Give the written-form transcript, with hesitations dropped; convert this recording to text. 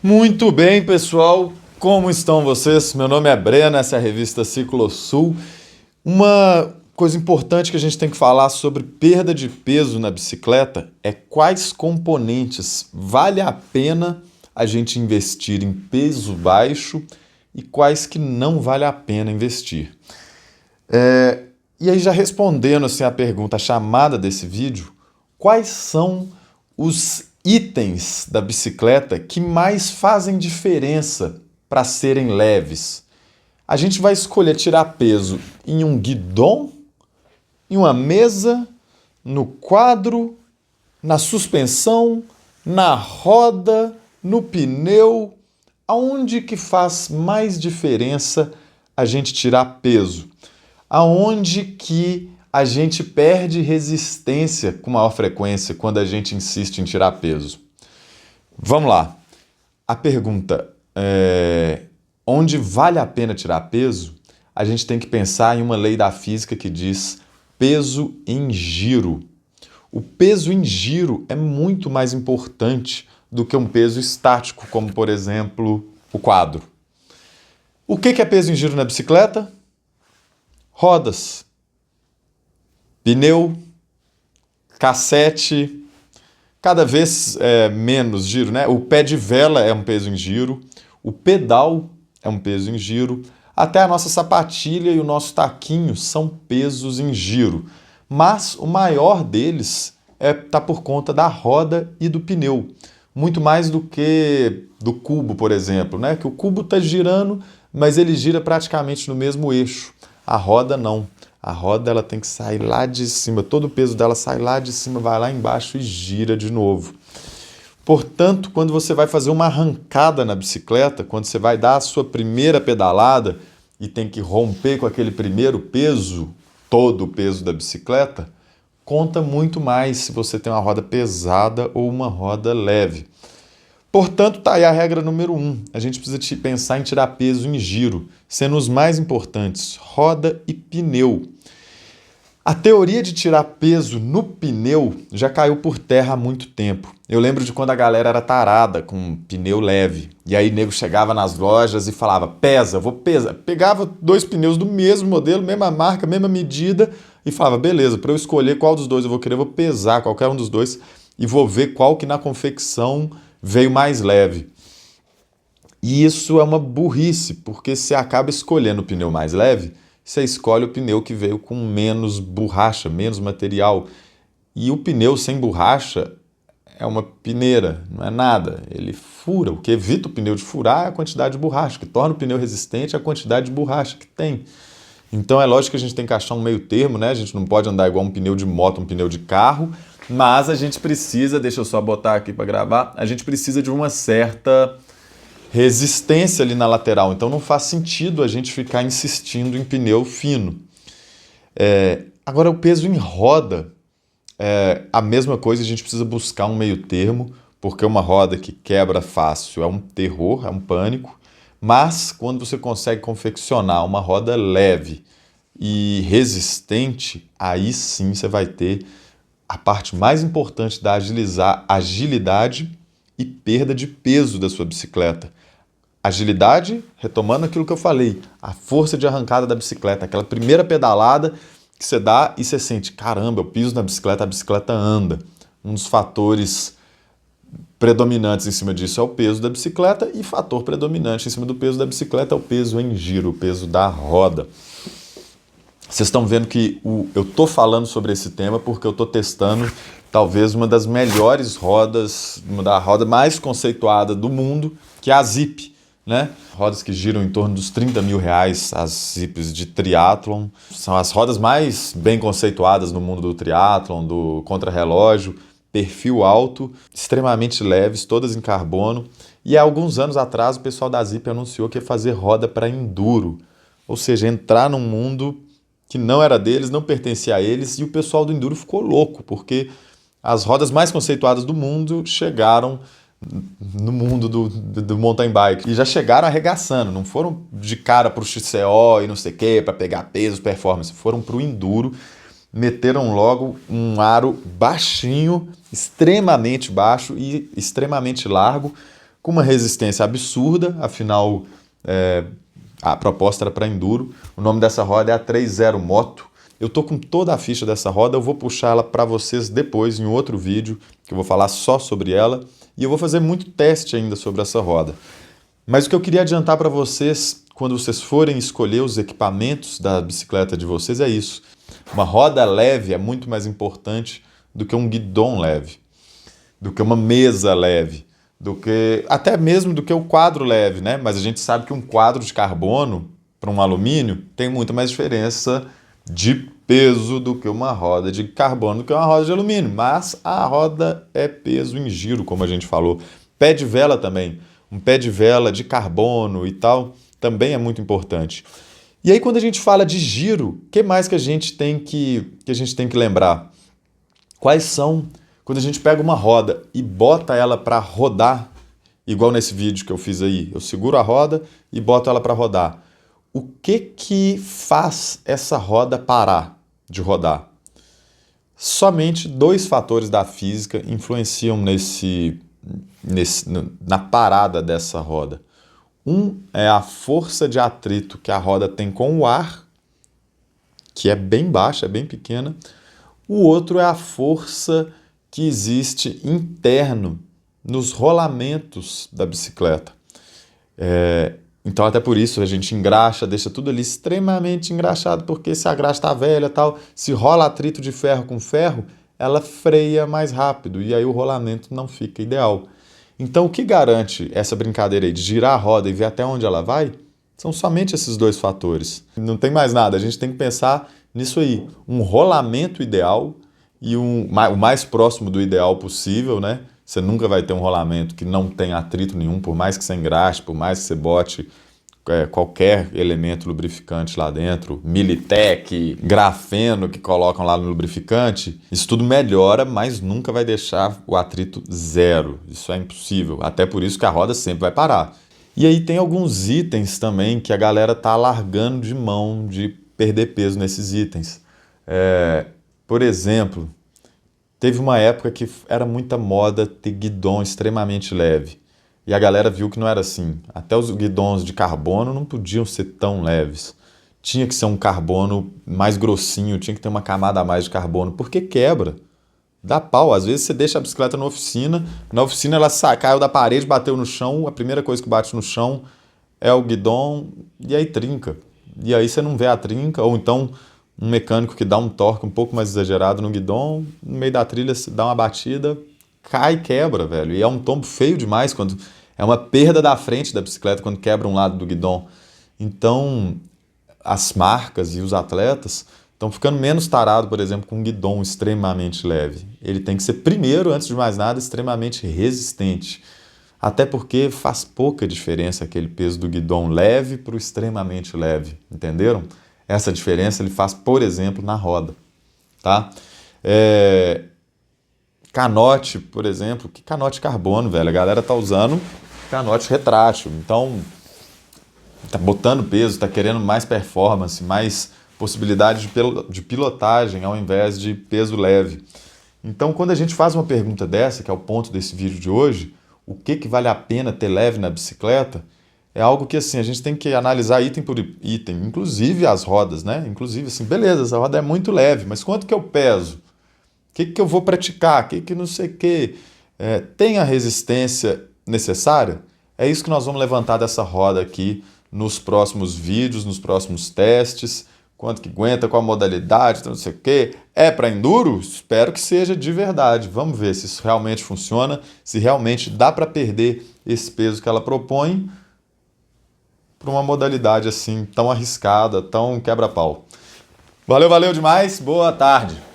Muito bem, pessoal. Como estão vocês? Meu nome é Breno, essa é a revista Ciclosul. Uma coisa importante que a gente tem que falar sobre perda de peso na bicicleta é quais componentes vale a pena a gente investir em peso baixo e quais que não vale a pena investir. E aí, já respondendo assim, a pergunta, a chamada desse vídeo, quais são os itens da bicicleta que mais fazem diferença para serem leves? A gente vai escolher tirar peso em um guidão, em uma mesa, no quadro, na suspensão, na roda, no pneu. Aonde que faz mais diferença a gente tirar peso? Aonde que a gente perde resistência com maior frequência quando a gente insiste em tirar peso? Vamos lá. A pergunta é: onde vale a pena tirar peso? A gente tem que pensar em uma lei da física que diz peso em giro. O peso em giro é muito mais importante do que um peso estático, como por exemplo o quadro. O que é peso em giro na bicicleta? Rodas, pneu, cassete, cada vez menos giro, né? O pé de vela é um peso em giro, o pedal é um peso em giro, até a nossa sapatilha e o nosso taquinho são pesos em giro. Mas o maior deles está por conta da roda e do pneu. Muito mais do que do cubo, por exemplo, né? Que o cubo está girando, mas ele gira praticamente no mesmo eixo. A roda não. A roda ela tem que sair lá de cima, todo o peso dela sai lá de cima, vai lá embaixo e gira de novo. Portanto, quando você vai fazer uma arrancada na bicicleta, quando você vai dar a sua primeira pedalada e tem que romper com aquele primeiro peso, todo o peso da bicicleta, conta muito mais se você tem uma roda pesada ou uma roda leve. Portanto, tá aí a regra número 1. A gente precisa pensar em tirar peso em giro, sendo os mais importantes, roda e pneu. A teoria de tirar peso no pneu já caiu por terra há muito tempo. Eu lembro de quando a galera era tarada com pneu leve. E aí o nego chegava nas lojas e falava, pesa, vou pesar. Pegava 2 pneus do mesmo modelo, mesma marca, mesma medida e falava, beleza, para eu escolher qual dos dois eu vou querer, eu vou pesar qualquer um dos dois e vou ver qual que na confecção veio mais leve. E isso é uma burrice, porque você acaba escolhendo o pneu mais leve, você escolhe o pneu que veio com menos borracha, menos material. E o pneu sem borracha é uma peneira, não é nada. Ele fura. O que evita o pneu de furar é a quantidade de borracha. O que torna o pneu resistente é a quantidade de borracha que tem. Então é lógico que a gente tem que achar um meio termo, né? A gente não pode andar igual um pneu de moto, um pneu de carro, mas a gente precisa, deixa eu só botar aqui para gravar, a gente precisa de uma certa resistência ali na lateral. Então não faz sentido a gente ficar insistindo em pneu fino. Agora, o peso em roda é a mesma coisa, a gente precisa buscar um meio termo, porque uma roda que quebra fácil é um terror, é um pânico, mas quando você consegue confeccionar uma roda leve e resistente, aí sim você vai ter a parte mais importante da agilidade e perda de peso da sua bicicleta. Agilidade, retomando aquilo que eu falei, a força de arrancada da bicicleta, aquela primeira pedalada que você dá e você sente, caramba, eu piso na bicicleta, a bicicleta anda. Um dos fatores predominantes em cima disso é o peso da bicicleta e fator predominante em cima do peso da bicicleta é o peso em giro, o peso da roda. Vocês estão vendo que eu estou falando sobre esse tema porque eu estou testando talvez uma das melhores rodas, uma da roda mais conceituada do mundo, que é a Zipp, né? Rodas que giram em torno dos R$30 mil, as Zipps de triatlon. São as rodas mais bem conceituadas no mundo do triatlon, do contrarrelógio, perfil alto, extremamente leves, todas em carbono. E há alguns anos atrás o pessoal da Zipp anunciou que ia fazer roda para enduro, ou seja, entrar num mundo que não era deles, não pertencia a eles, e o pessoal do enduro ficou louco, porque as rodas mais conceituadas do mundo chegaram no mundo do mountain bike. E já chegaram arregaçando, não foram de cara para o XCO e não sei o que, para pegar peso, performance, foram para o enduro, meteram logo um aro baixinho, extremamente baixo e extremamente largo, com uma resistência absurda, afinal a proposta era para enduro. O nome dessa roda é a 30 Moto. Eu tô com toda a ficha dessa roda, eu vou puxar ela para vocês depois em outro vídeo, que eu vou falar só sobre ela, e eu vou fazer muito teste ainda sobre essa roda. Mas o que eu queria adiantar para vocês, quando vocês forem escolher os equipamentos da bicicleta de vocês, é isso. Uma roda leve é muito mais importante do que um guidão leve, do que uma mesa leve, do que até mesmo do que o quadro leve, né? Mas a gente sabe que um quadro de carbono para um alumínio tem muito mais diferença de peso do que uma roda de carbono, do que uma roda de alumínio. Mas a roda é peso em giro, como a gente falou. Pé de vela também. Um pé de vela de carbono e tal também é muito importante. E aí, quando a gente fala de giro, o que mais que a gente tem que lembrar? Quais são, quando a gente pega uma roda e bota ela para rodar, igual nesse vídeo que eu fiz aí, eu seguro a roda e boto ela para rodar. O que faz essa roda parar de rodar? Somente dois fatores da física influenciam na parada dessa roda. Um é a força de atrito que a roda tem com o ar, que é bem baixa, é bem pequena. O outro é a força que existe interno nos rolamentos da bicicleta. Então, até por isso, a gente engraxa, deixa tudo ali extremamente engraxado, porque se a graxa está velha tal, se rola atrito de ferro com ferro, ela freia mais rápido e aí o rolamento não fica ideal. Então, o que garante essa brincadeira aí de girar a roda e ver até onde ela vai, são somente esses dois fatores. Não tem mais nada, a gente tem que pensar nisso aí. Um rolamento ideal e o mais próximo do ideal possível, né? Você nunca vai ter um rolamento que não tem atrito nenhum, por mais que você engraxe, por mais que você bote qualquer elemento lubrificante lá dentro, Militec, grafeno que colocam lá no lubrificante, isso tudo melhora, mas nunca vai deixar o atrito zero. Isso é impossível, até por isso que a roda sempre vai parar. E aí tem alguns itens também que a galera tá largando de mão de perder peso nesses itens. Por exemplo, teve uma época que era muita moda ter guidão extremamente leve. E a galera viu que não era assim. Até os guidões de carbono não podiam ser tão leves. Tinha que ser um carbono mais grossinho, tinha que ter uma camada a mais de carbono, porque quebra. Dá pau. Às vezes você deixa a bicicleta na oficina ela caiu da parede, bateu no chão, a primeira coisa que bate no chão é o guidão e aí trinca. E aí você não vê a trinca, ou então um mecânico que dá um torque um pouco mais exagerado no guidão, no meio da trilha se dá uma batida, cai e quebra, velho. E é um tombo feio demais quando é uma perda da frente da bicicleta quando quebra um lado do guidão. Então, as marcas e os atletas estão ficando menos tarados, por exemplo, com um guidão extremamente leve. Ele tem que ser, primeiro, antes de mais nada, extremamente resistente. Até porque faz pouca diferença aquele peso do guidão leve para o extremamente leve. Entenderam? Essa diferença ele faz, por exemplo, na roda. Tá? Canote, por exemplo. Que canote carbono, velho? A galera tá usando canote retrátil. Então, tá botando peso, tá querendo mais performance, mais possibilidade de pilotagem ao invés de peso leve. Então, quando a gente faz uma pergunta dessa, que é o ponto desse vídeo de hoje, o que vale a pena ter leve na bicicleta, é algo que assim, a gente tem que analisar item por item, inclusive as rodas, né? Inclusive, assim, beleza, essa roda é muito leve, mas quanto que eu peso? O que eu vou praticar? O que não sei o quê? Tem a resistência necessária? É isso que nós vamos levantar dessa roda aqui nos próximos vídeos, nos próximos testes. Quanto que aguenta, qual a modalidade, não sei o quê. É para enduro? Espero que seja de verdade. Vamos ver se isso realmente funciona, se realmente dá para perder esse peso que ela propõe para uma modalidade assim tão arriscada, tão quebra-pau. Valeu demais. Boa tarde.